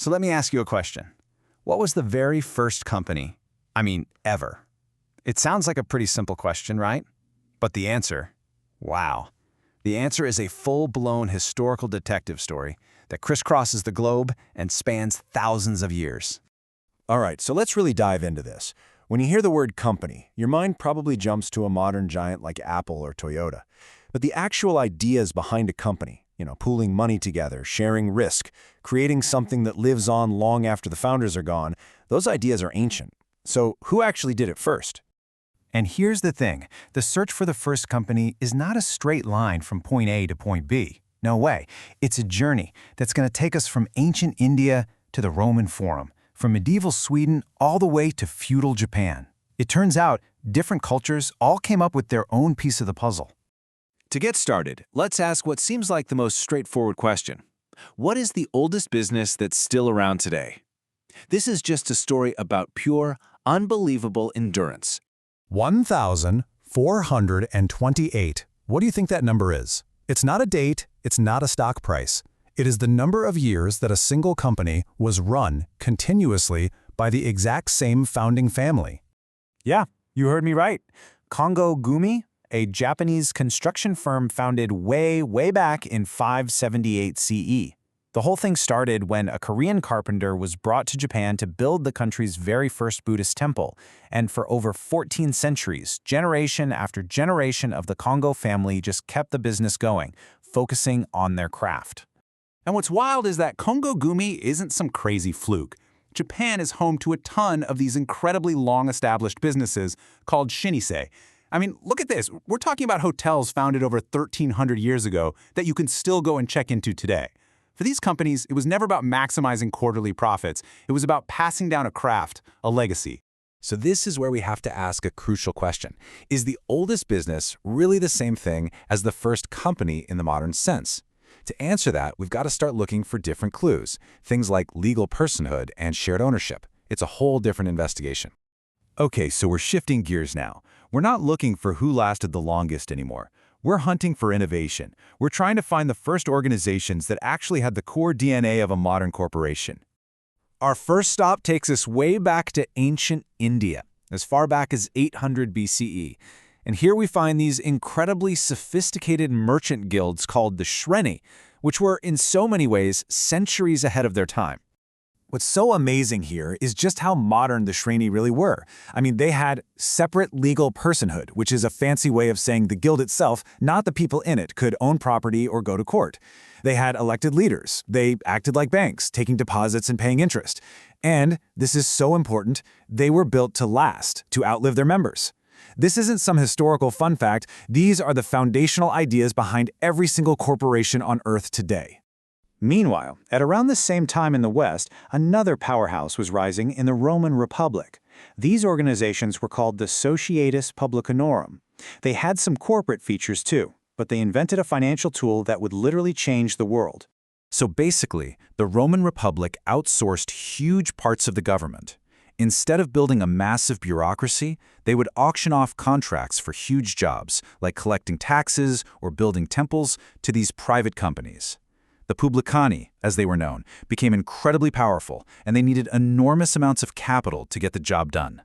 So let me ask you a question. What was the very first company, ever? It sounds like a pretty simple question, right? But the answer, wow. The answer is a full-blown historical detective story that crisscrosses the globe and spans thousands of years. All right, so let's really dive into this. When you hear the word company, your mind probably jumps to a modern giant like Apple or Toyota. But the actual ideas behind a company, pooling money together, sharing risk, creating something that lives on long after the founders are gone, those ideas are ancient. So who actually did it first? And here's the thing. The search for the first company is not a straight line from point A to point B. No way. It's a journey that's going to take us from ancient India to the Roman Forum, from medieval Sweden all the way to feudal Japan. It turns out different cultures all came up with their own piece of the puzzle. To get started, let's ask what seems like the most straightforward question. What is the oldest business that's still around today? This is just a story about pure, unbelievable endurance. 1,428. What do you think that number is? It's not a date, it's not a stock price. It is the number of years that a single company was run continuously by the exact same founding family. Yeah, you heard me right. Kongo Gumi, a Japanese construction firm founded way back in 578 CE. The whole thing started when a Korean carpenter was brought to Japan to build the country's very first Buddhist temple, and for over 14 centuries, generation after generation of the Kongo family just kept the business going, focusing on their craft. And what's wild is that Kongo Gumi isn't some crazy fluke. Japan is home to a ton of these incredibly long-established businesses called shreni. Look at this. We're talking about hotels founded over 1,300 years ago that you can still go and check into today. For these companies, it was never about maximizing quarterly profits. It was about passing down a craft, a legacy. So this is where we have to ask a crucial question. Is the oldest business really the same thing as the first company in the modern sense? To answer that, we've got to start looking for different clues, things like legal personhood and shared ownership. It's a whole different investigation. Okay, so we're shifting gears now. We're not looking for who lasted the longest anymore. We're hunting for innovation. We're trying to find the first organizations that actually had the core DNA of a modern corporation. Our first stop takes us way back to ancient India, as far back as 800 BCE. And here we find these incredibly sophisticated merchant guilds called the shreni, which were in so many ways centuries ahead of their time. What's so amazing here is just how modern the shreni really were. They had separate legal personhood, which is a fancy way of saying the guild itself, not the people in it, could own property or go to court. They had elected leaders. They acted like banks, taking deposits and paying interest. And, this is so important, they were built to last, to outlive their members. This isn't some historical fun fact. These are the foundational ideas behind every single corporation on Earth today. Meanwhile, at around the same time in the West, another powerhouse was rising in the Roman Republic. These organizations were called the societas publicanorum. They had some corporate features too, but they invented a financial tool that would literally change the world. So basically, the Roman Republic outsourced huge parts of the government. Instead of building a massive bureaucracy, they would auction off contracts for huge jobs, like collecting taxes or building temples, to these private companies. The publicani, as they were known, became incredibly powerful, and they needed enormous amounts of capital to get the job done.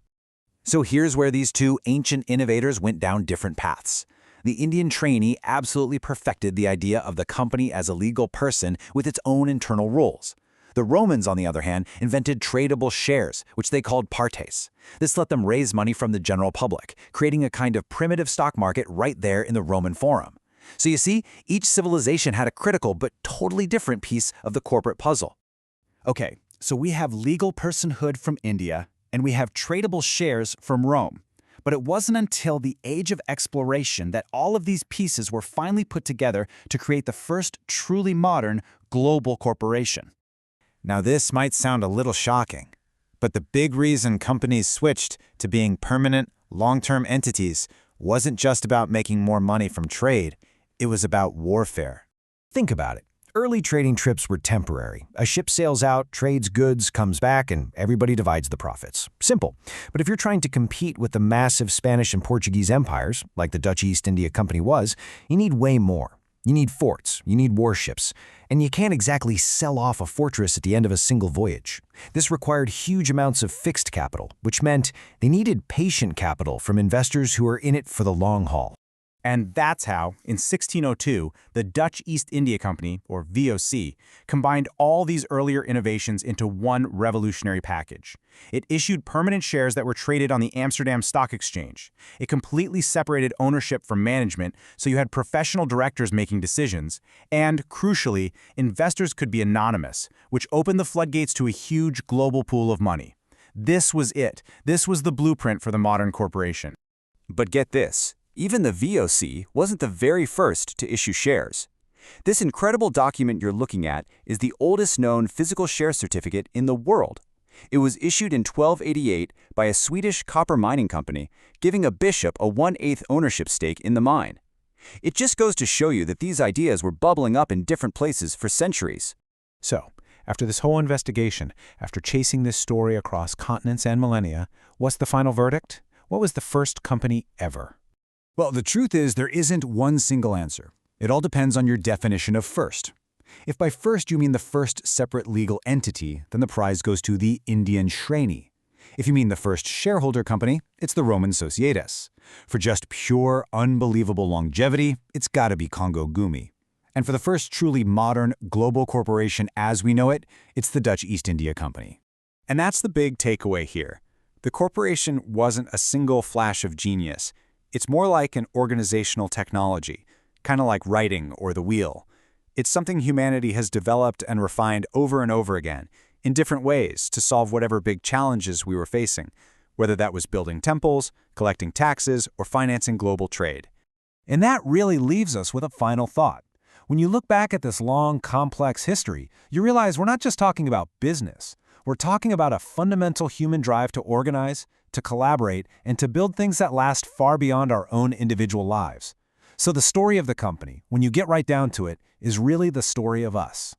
So here's where these two ancient innovators went down different paths. The Indian trainee absolutely perfected the idea of the company as a legal person with its own internal rules. The Romans, on the other hand, invented tradable shares, which they called partes. This let them raise money from the general public, creating a kind of primitive stock market right there in the Roman Forum. So you see, each civilization had a critical but totally different piece of the corporate puzzle. Okay, so we have legal personhood from India, and we have tradable shares from Rome. But it wasn't until the age of exploration that all of these pieces were finally put together to create the first truly modern global corporation. Now this might sound a little shocking, but the big reason companies switched to being permanent, long-term entities wasn't just about making more money from trade, it was about warfare. Think about it. Early trading trips were temporary. A ship sails out, trades goods, comes back, and everybody divides the profits. Simple. But if you're trying to compete with the massive Spanish and Portuguese empires, like the Dutch East India Company was, you need way more. You need forts, you need warships, and you can't exactly sell off a fortress at the end of a single voyage. This required huge amounts of fixed capital, which meant they needed patient capital from investors who are in it for the long haul. And that's how, in 1602, the Dutch East India Company, or VOC, combined all these earlier innovations into one revolutionary package. It issued permanent shares that were traded on the Amsterdam Stock Exchange. It completely separated ownership from management, so you had professional directors making decisions. And, crucially, investors could be anonymous, which opened the floodgates to a huge global pool of money. This was it. This was the blueprint for the modern corporation. But get this. Even the VOC wasn't the very first to issue shares. This incredible document you're looking at is the oldest known physical share certificate in the world. It was issued in 1288 by a Swedish copper mining company, giving a bishop a 1/8 ownership stake in the mine. It just goes to show you that these ideas were bubbling up in different places for centuries. So, after this whole investigation, after chasing this story across continents and millennia, what's the final verdict? What was the first company ever? Well, the truth is there isn't one single answer. It all depends on your definition of first. If by first you mean the first separate legal entity, then the prize goes to the Indian shreni. If you mean the first shareholder company, it's the Roman societas. For just pure, unbelievable longevity, it's gotta be Kongo Gumi. And for the first truly modern, global corporation as we know it, it's the Dutch East India Company. And that's the big takeaway here. The corporation wasn't a single flash of genius. It's more like an organizational technology, kind of like writing or the wheel. It's something humanity has developed and refined over and over again, in different ways to solve whatever big challenges we were facing, whether that was building temples, collecting taxes, or financing global trade. And that really leaves us with a final thought. When you look back at this long, complex history, you realize we're not just talking about business. We're talking about a fundamental human drive to organize, to collaborate, and to build things that last far beyond our own individual lives. So the story of the company, when you get right down to it, is really the story of us.